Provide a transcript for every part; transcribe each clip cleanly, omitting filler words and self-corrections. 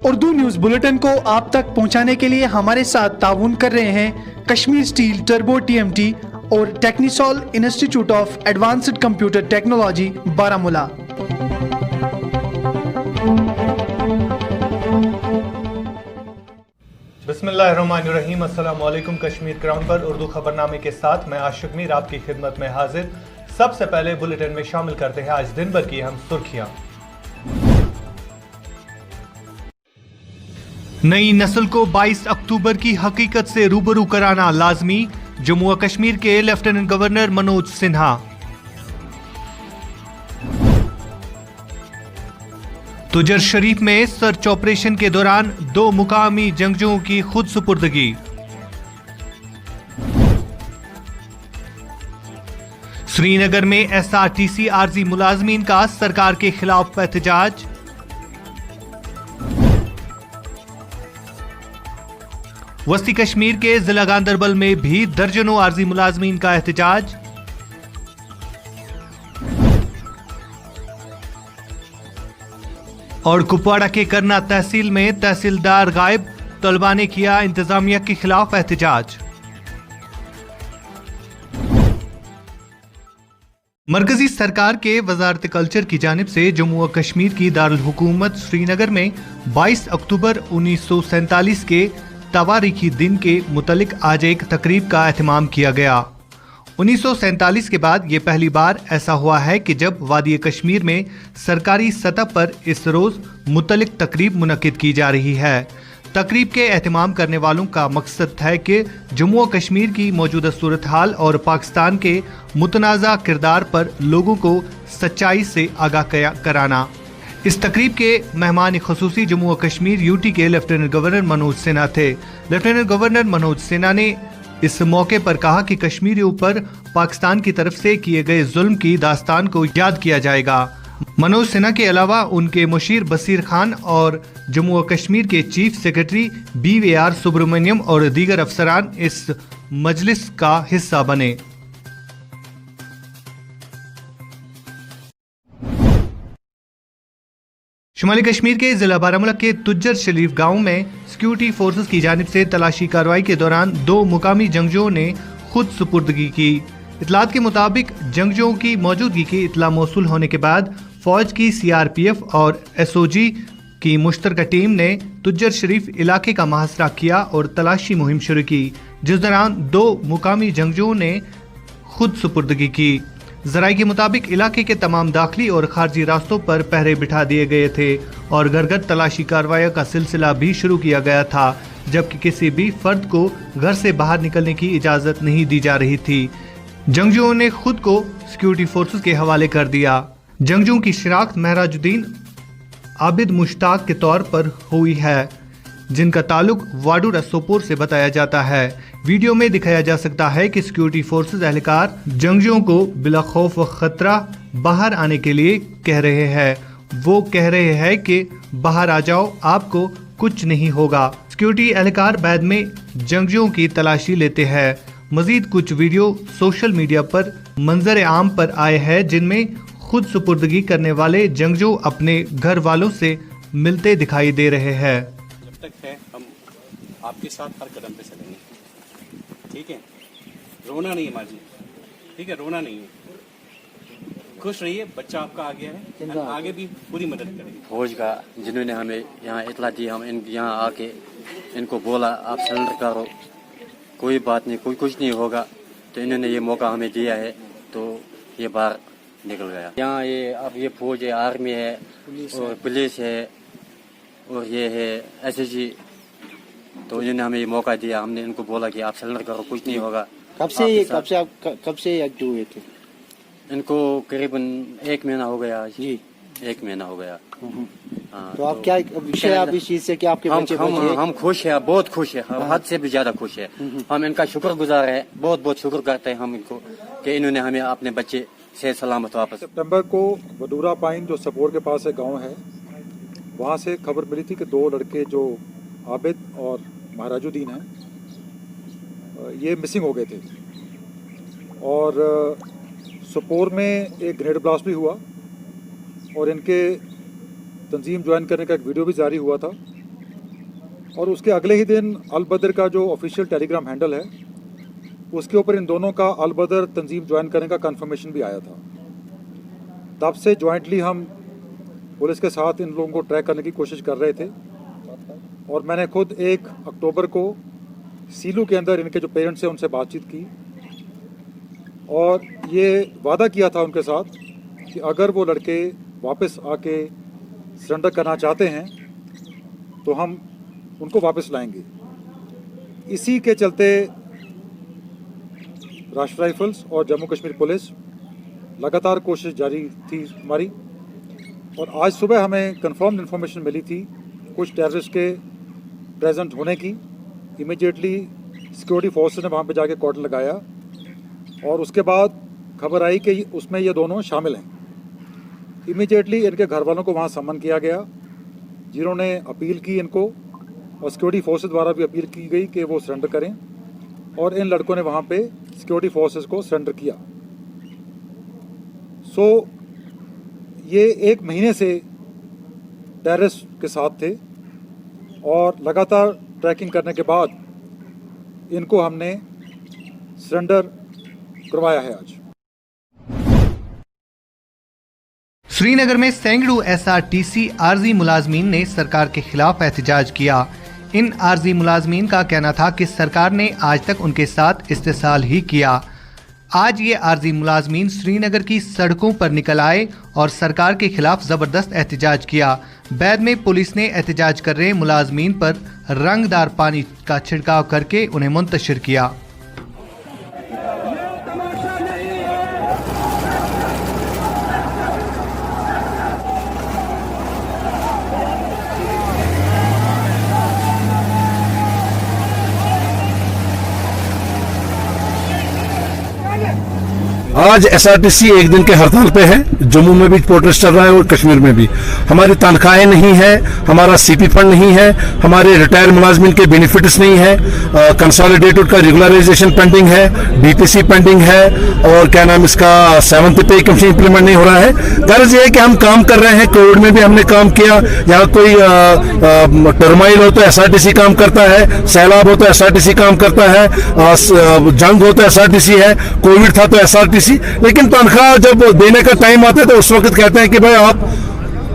Urdu news bulletin को आप तक पहुंचाने के लिए हमारे साथ ताउन कर रहे हैं कश्मीर स्टील टर्बो टीएमटी और Technisol institute of advanced computer technology Baramulla. बिस्मिल्लाहिर्रहमानिर्रहीम। अस्सलाम वालेकुम। कश्मीर क्राउन पर उर्दू खबरनामे के साथ मैं आशिक मीर आपकी खिदमत में हाजिर। सबसे पहले बुलेटिन में शामिल करते हैं आज दिन भर की अहम सुर्खियां। नई नस्ल को 22 अक्टूबर की हकीकत से रूबरू कराना लाजमी, जम्मू और कश्मीर के लेफ्टिनेंट गवर्नर मनोज सिन्हा। तुजर शरीफ में सर्च ऑपरेशन के दौरान 2 मुकामी जंगजुओं की खुद सुपुर्दगी। श्रीनगर में एसआरटीसी आरजी मुलाजमीन का सरकार के खिलाफ एहतजाज। वस्ती कश्मीर के जिला गांदरबल में भी दर्जनों आरजी मुलाजमीन का एहतजाज। और कुपवाड़ा के करना तहसील में तहसीलदार गायब, तलबा ने किया इंतजामिया के खिलाफ एहतजाज। मरकजी सरकार के वजारत कल्चर की जानिब से जम्मू और कश्मीर की दारुल हुकूमत श्रीनगर में 22 अक्टूबर 1947 के तवारीखी दिन के मुतलिक आज एक तकरीब का एहतमाम किया गया। 1947 के बाद ये पहली बार ऐसा हुआ है कि जब वादी कश्मीर में सरकारी सतह पर इस रोज मुतलिक तकरीब मुनक्किद की जा रही है। तकरीब के एहतमाम करने वालों का मकसद है कि जम्मू और कश्मीर की मौजूदा सूरत हाल और पाकिस्तान के मुतनाज़ा किरदार पर लोगों को सच्चाई से आगाह कराना। इस तकरीब के मेहमान खसूसी जम्मू और कश्मीर यूटी के लेफ्टिनेंट गवर्नर मनोज सिन्हा थे। लेफ्टिनेंट गवर्नर मनोज सिन्हा ने इस मौके पर कहा कि कश्मीरियों पर पाकिस्तान की तरफ से किए गए जुल्म की दास्तान को याद किया जाएगा। मनोज सिन्हा के अलावा उनके मुशीर बसीर खान और जम्मू और कश्मीर के चीफ सेक्रेटरी BVR सुब्रमण्यम और दीगर अफसरान इस मजलिस का हिस्सा बने। शुमाली कश्मीर के जिला बारामूला के तुजर शरीफ गांव में सिक्योरिटी फोर्सेस की जानिब से तलाशी कार्रवाई के दौरान 2 मुकामी जंगजुओं ने खुद सुपुर्दगी की। इतलात के मुताबिक जंगजुओं की मौजूदगी की इतला मौसूल होने के बाद फौज की CRPF और SOG की मुश्तरका टीम ने तुजर शरीफ इलाके का मुहासरा किया और तलाशी मुहिम शुरू की, जिस दौरान 2 मुकामी जंगजुओं ने खुद सुपुर्दगी की। जराये के मुताबिक इलाके के तमाम दाखिली और खारजी रास्तों पर पहरे बिठा दिए गए थे और घर घर तलाशी कार्रवाई का सिलसिला भी शुरू किया गया था, जबकि किसी भी फर्द को घर से बाहर निकलने की इजाज़त नहीं दी जा रही थी। जंगजुओं ने खुद को सिक्योरिटी फोर्सेस के हवाले कर दिया। जंगजुओं की शिनाख्त महराजुद्दीन आबिद मुश्ताक के तौर पर हुई है, जिनका ताल्लुक वाडूरा सोपोर से बताया जाता है। वीडियो में दिखाया जा सकता है कि सिक्योरिटी फोर्सेस एहलकार जंगजुओं को बिला खौफ व खतरा बाहर आने के लिए कह रहे हैं। वो कह रहे हैं कि बाहर आ जाओ, आपको कुछ नहीं होगा। सिक्योरिटी एहलकार बाद में जंगजुओं की तलाशी लेते हैं। मजीद कुछ वीडियो सोशल मीडिया पर मंजर आम पर आए हैं, जिनमें खुद सुपुर्दगी करने वाले जंगजू अपने घर वालों से मिलते दिखाई दे रहे हैं। जब तक है हम आपके साथ हर कदम पे चलेंगे, ठीक है? रोना नहीं है माँ जी, ठीक है? रोना नहीं है, खुश रहिए। बच्चा आपका आ गया है, हम आगे भी पूरी मदद करेंगे। फौज का जिन्होंने हमें यहाँ इतला दी, हम यहाँ आके इनको बोला आप सरेंडर करो, कोई बात नहीं, कोई कुछ नहीं होगा, तो इन्होंने ये मौका हमें दिया है, तो ये बाहर निकल गया। यहाँ ये अब ये फौज है, आर्मी है और पुलिस है और ये है SSG, तो इन्होंने हमें ये मौका दिया। हमने इनको बोला कि आप सरेंडर करो, कुछ नहीं होगा। कब से एक्टिव हुए थे? इनको करीबन 1 महीना हो गया जी, 1 महीना हो गया। हाँ, तो आप क्या विषय आप इस चीज से कि आपके बच्चे हम खुश हैं, बहुत खुश हैं, हद से भी ज्यादा खुश है। हम इनका शुक्रगुजार है, बहुत बहुत शुक्र करते हैं हम इनको कि इन्होंने हमें अपने बच्चे से सलामत वापस। सितंबर को वडूरा पाइन जो सपोर के पास है गांव है, वहाँ से खबर मिली थी कि 2 लड़के जो आबिद और महराजुद्दीन हैं, ये मिसिंग हो गए थे और सपोर में एक ग्रेनेड ब्लास्ट भी हुआ और इनके तंजीम ज्वाइन करने का एक वीडियो भी जारी हुआ था। और उसके अगले ही दिन अल बदर का जो ऑफिशियल टेलीग्राम हैंडल है उसके ऊपर इन दोनों का अल बदर तंजीम ज्वाइन करने का कंफर्मेशन भी आया था। तब से जॉइंटली हम पुलिस के साथ इन लोगों को ट्रैक करने की कोशिश कर रहे थे और मैंने खुद 1 अक्टूबर को सीलू के अंदर इनके जो पेरेंट्स हैं उनसे बातचीत की और ये वादा किया था उनके साथ कि अगर वो लड़के वापस आके सरेंडर करना चाहते हैं तो हम उनको वापस लाएंगे। इसी के चलते राष्ट्रीय राइफल्स और जम्मू कश्मीर पुलिस लगातार कोशिश जारी थी हमारी और आज सुबह हमें कंफर्म्ड इन्फॉर्मेशन मिली थी कुछ टेररिस्ट के प्रेजेंट होने की। इमीडिएटली सिक्योरिटी फोर्सेस ने वहाँ पे जाके कॉर्डन लगाया और उसके बाद खबर आई कि उसमें ये दोनों शामिल हैं। इमीडिएटली इनके घर वालों को वहाँ समन किया गया जिन्होंने अपील की इनको और सिक्योरिटी फोर्सेस द्वारा भी अपील की गई कि वो सरेंडर करें और इन लड़कों ने वहाँ पे सिक्योरिटी फोर्सेस को सरेंडर किया। सो ये 1 महीने से टेररिस्ट के साथ थे और लगातार ट्रैकिंग करने के बाद इनको हमने सरेंडर करवाया है आज। श्रीनगर में सैकड़ों एसआरटीसी आरजी मुलाजमीन ने सरकार के खिलाफ एहतजाज किया। इन आरजी मुलाजमीन का कहना था कि सरकार ने आज तक उनके साथ इस्तेसाल ही किया। आज ये आरजी मुलाजमीन श्रीनगर की सड़कों पर निकल आए और सरकार के खिलाफ जबरदस्त एहतजाज किया। बाद में पुलिस ने एहतजाज कर रहे मुलाजमीन पर रंगदार पानी का छिड़काव करके उन्हें मुंतशिर किया। आज एसआरटीसी 1 दिन के हड़ताल पे है। जम्मू में भी प्रोटेस्ट चल रहा है और कश्मीर में भी। हमारी तनख्वाहें नहीं है, हमारा सीपी फंड नहीं है, हमारे रिटायर मुलाजमिन के बेनिफिट्स नहीं है, कंसोलिडेटेड का रेगुलराइजेशन पेंडिंग है, डीपीसी पेंडिंग है और क्या नाम इसका 7th पे कमीशन इंप्लीमेंट नहीं हो रहा है। गर्ज ये है कि हम काम कर रहे हैं, कोविड में भी हमने काम किया। यहाँ कोई टर्माइल हो तो एसआरटीसी काम करता है, सैलाब हो तो एसआरटीसी काम करता है, जंग हो तो एसआरटीसी है, कोविड था तो एसआरटीसी। लेकिन तनख्वाह जब देने का टाइम आता है तो उस वक्त कहते हैं कि भाई आप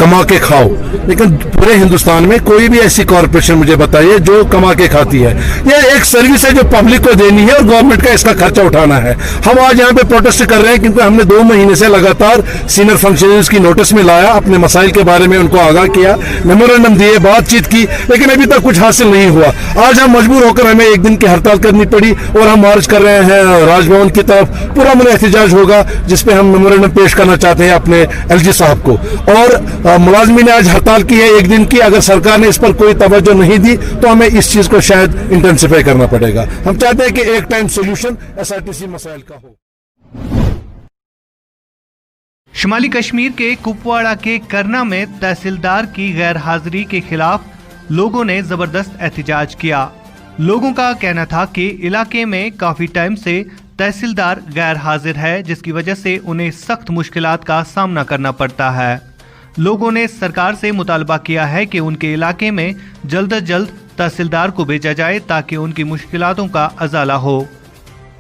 कमा के खाओ। लेकिन पूरे हिंदुस्तान में कोई भी ऐसी कॉरपोरेशन मुझे बताइए जो कमा के खाती है। यह एक सर्विस है जो पब्लिक को देनी है और गवर्नमेंट का इसका खर्चा उठाना है। हम आज यहाँ पे प्रोटेस्ट कर रहे हैं क्योंकि हमने 2 महीने से लगातार सीनियर फंक्शनरीज की नोटिस में लाया, अपने मसाइल के बारे में उनको आगाह किया, मेमोरेंडम दिए, बातचीत की, लेकिन अभी तक कुछ हासिल नहीं हुआ। आज हम मजबूर होकर हमें 1 दिन की हड़ताल करनी पड़ी और हम मार्च कर रहे हैं राजभवन की तरफ। पूरा मन एहतजाज होगा जिसपे हम मेमोरेंडम पेश करना चाहते हैं अपने एलजी साहब को। और मुलाजमी ने आज हड़ताल की है 1 दिन की। अगर सरकार ने इस पर कोई तवज्जो नहीं दी तो हमें इस चीज को शायद इंटेंसिफाई करना पड़ेगा। हम चाहते हैं कि एक टाइम सोल्यूशन एसआरटीसी मसाइल का हो। शुमाली कश्मीर के कुपवाड़ा के करना में तहसीलदार की गैर हाजिरी के खिलाफ लोगों ने जबरदस्त एहतजाज किया। लोगों का कहना था कि इलाके में काफी टाइम से तहसीलदार गैर हाजिर है, जिसकी वजह से उन्हें सख्त मुश्किलात का सामना करना पड़ता है। लोगों ने सरकार से मुतालबा किया है कि उनके इलाके में जल्द अज जल्द तहसीलदार को भेजा जाए ताकि उनकी मुश्किलातों का अजाला हो।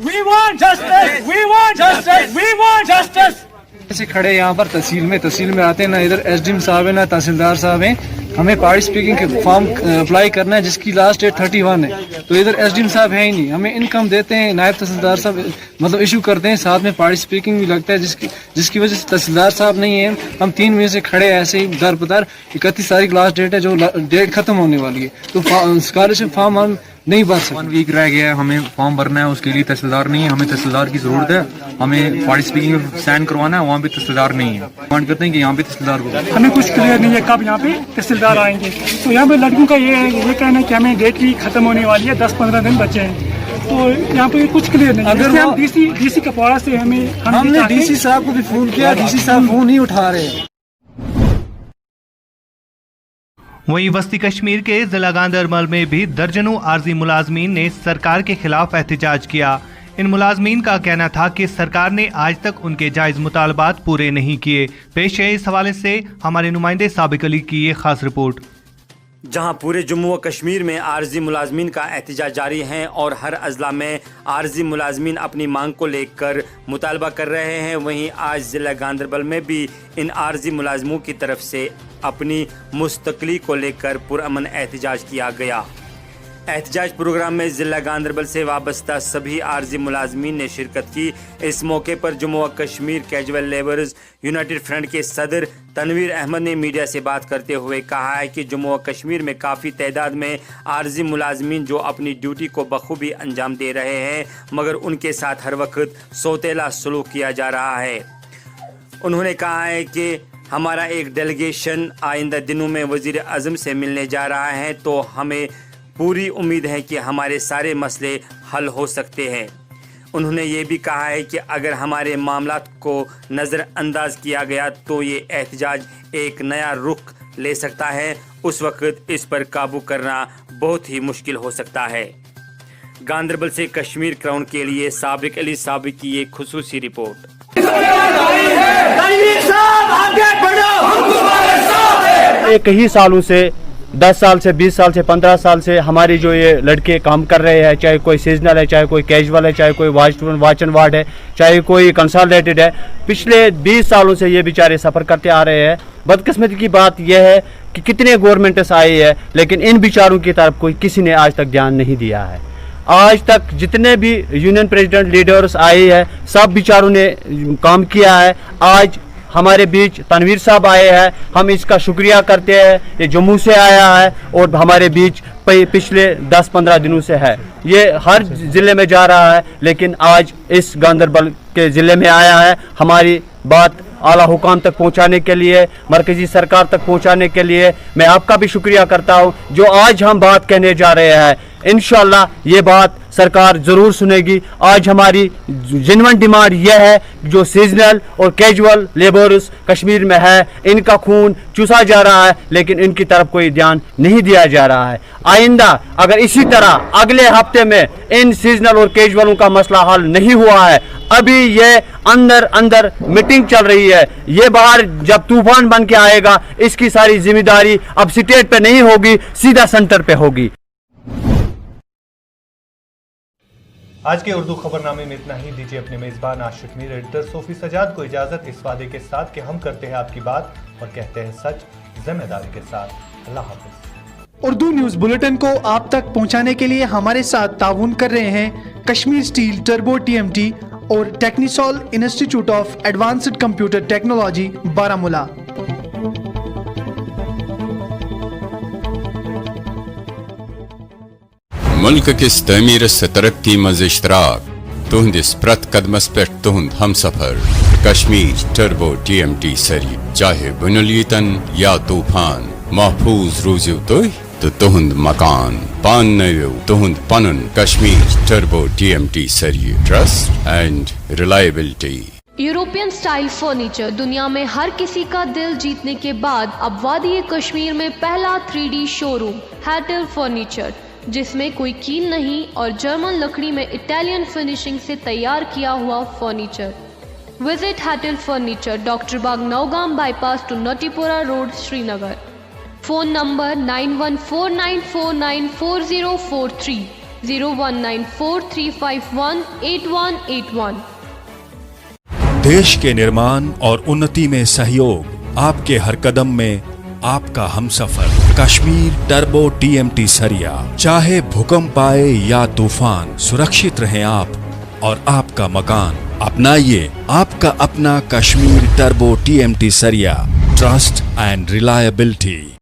We want justice! We want justice! We want justice! ऐसे खड़े यहाँ पर तहसील में आते हैं, ना इधर एसडीएम साहब है ना तहसीलदार साहब हैं। हमें पार्टी स्पीकिंग के फॉर्म अप्लाई करना है जिसकी लास्ट डेट 31 है, तो इधर एसडीएम साहब है ही नहीं। हमें इनकम देते हैं, नायब तहसीलदार साहब मतलब इशू करते हैं, साथ में पार्टी स्पीकिंग भी लगता है जिसकी वजह से तहसीलदार साहब नहीं है। हम 3 महीने से खड़े हैं ऐसे ही दर बदर। 31 तारीख लास्ट डेट है, जो डेट खत्म होने वाली है, तो स्कॉलरशिप फॉर्म हम नहीं भर सकते। 1 वीक रह गया है, हमें फॉर्म भरना है, उसके लिए तहसीलदार नहीं है। हमें तहसीलदार की जरूरत है। हमें पार्टी स्पीकिंग साइन करवाना है, वहाँ पे तहसीलदार नहीं है। डिमांड करते हैं कि यहाँ पे तहसीलदार हो। हमें कुछ क्लियर नहीं है कब यहाँ पे तहसीलदार आएंगे। तो यहाँ पे लड़कों का ये कहना है कि हमें डेट भी खत्म होने वाली है, 10-15 दिन बचे हैं, तो यहाँ पे कुछ क्लियर नहीं है। अगर हम डीसी कपवाड़ा से हमने डीसी साहब को भी फोन किया, डीसी साहब फोन नहीं उठा रहे। वहीं वस्ती कश्मीर के जिला गांधरबल में भी दर्जनों आरजी मुलाजमीन ने सरकार के खिलाफ एहतजाज किया। इन मुलाजमीन का कहना था कि सरकार ने आज तक उनके जायज मुतालबात पूरे नहीं किए। पेश है इस हवाले से हमारे नुमाइंदे साबिक अली की ये खास रिपोर्ट। जहां पूरे जम्मू व कश्मीर में आर्जी मुलाजमीन का एहतजाज जारी है और हर अजला में आर्जी मुलाजमीन अपनी मांग को लेकर मुतालबा कर रहे हैं, वहीं आज ज़िला गांदरबल में भी इन आर्जी मुलाजमों की तरफ से अपनी मुस्तकली को लेकर पुरअमन एहतजाज किया गया। एहतजाज प्रोग्राम में ज़िला गांदरबल से वाबस्ता सभी आर्जी मुलाजमीन ने शिरकत की। इस मौके पर जम्मू व Kashmir casual labourers United front के सदर तनवीर अहमद ने मीडिया से बात करते हुए कहा है कि जम्मू व कश्मीर में काफ़ी तादाद में आर्जी मुलाजमीन जो अपनी ड्यूटी को बखूबी अंजाम दे रहे हैं, मगर उनके साथ हर वक्त सौतेला सलूक किया जा रहा है। उन्होंने कहा है कि हमारा एक डेलीगेशन आइंदा दिनों में वज़ीर आज़म से मिलने जा रहा है, तो हमें पूरी उम्मीद है कि हमारे सारे मसले हल हो सकते हैं। उन्होंने ये भी कहा है कि अगर हमारे मामलात को नज़रअंदाज किया गया तो ये एहतजाज एक नया रुख ले सकता है, उस वक्त इस पर काबू करना बहुत ही मुश्किल हो सकता है। गांदरबल से कश्मीर क्राउन के लिए साबिक अली साबिक की एक खुसूसी रिपोर्ट। कई सालों से 10 साल से 20 साल से 15 साल से हमारे जो ये लड़के काम कर रहे हैं, चाहे कोई सीजनल है, चाहे कोई कैजुअल है, चाहे कोई वाचन वार्ड है, चाहे कोई कंसोलिडेटेड है, पिछले 20 सालों से ये बेचारे सफ़र करते आ रहे हैं। बदकिस्मती की बात यह है कि कितने गवर्नमेंट्स आई है, लेकिन इन बेचारों की तरफ कोई किसी ने आज तक ध्यान नहीं दिया है। आज तक जितने भी यूनियन प्रेसिडेंट लीडर्स आए हैं, सब बेचारों ने काम किया है। आज हमारे बीच तनवीर साहब आए हैं, हम इसका शुक्रिया करते हैं। ये जम्मू से आया है और हमारे बीच पिछले 10-15 दिनों से है। ये हर ज़िले में जा रहा है, लेकिन आज इस गांदरबल के ज़िले में आया है हमारी बात आला हुकाम तक पहुंचाने के लिए, मरकजी सरकार तक पहुंचाने के लिए। मैं आपका भी शुक्रिया करता हूं जो आज हम बात कहने जा रहे हैं। इंशाल्लाह ये बात सरकार ज़रूर सुनेगी। आज हमारी जेन्युइन डिमांड यह है जो सीजनल और कैजुअल लेबरर्स कश्मीर में है, इनका खून चूसा जा रहा है, लेकिन इनकी तरफ कोई ध्यान नहीं दिया जा रहा है। आइंदा अगर इसी तरह अगले हफ्ते में इन सीजनल और कैजुअलों का मसला हल नहीं हुआ है, अभी ये अंदर मीटिंग चल रही है, ये बाहर जब तूफान बन के आएगा, इसकी सारी जिम्मेदारी अब स्टेट पे नहीं होगी, सीधा सेंटर पे होगी। आज के उर्दू खबरनामे में इतना ही। दीजिए अपने मेजबान आशिक मीर एडिटर सोफी सजाद को इजाजत, इस वादे के साथ कि हम करते हैं आपकी बात और कहते हैं सच जिम्मेदारी के साथ। अल्लाह हाफिज। उर्दू न्यूज़ बुलेटिन को आप तक पहुंचाने के लिए हमारे साथ ताउन कर रहे हैं कश्मीर स्टील टर्बो TMT और Technisol institute of advanced computer technology Baramulla. मुल्क किस तमीर से तरक्की मज इश्तराक तुहंदिस प्रत कदमस पे तुहंद हम सफर कश्मीर टर्बो TMT सरी, चाहे बुनलियतन या तूफान महफूज रूजिव तो तुहंद मकान पान नयो तुहंद पनन कश्मीर टर्बो TMT सरी, trust and reliability. European style furniture दुनिया में हर किसी का दिल जीतने के बाद अब वादी कश्मीर में पहला 3D शोरूम हैटल फर्नीचर, जिसमें कोई कील नहीं और जर्मन लकड़ी में इटालियन फिनिशिंग से तैयार किया हुआ फर्नीचर। विजिट हैटल furniture, doctor Bagh Nowgam bypass to Natipora road, Srinagar. Phone number 9149494043, 019435188181। देश के निर्माण और उन्नति में सहयोग, आपके हर कदम में आपका हमसफर कश्मीर टर्बो TMT सरिया। चाहे भूकंप आए या तूफान, सुरक्षित रहें आप और आपका मकान। अपनाइए आपका अपना कश्मीर टर्बो TMT सरिया, ट्रस्ट एंड रिलायबिलिटी।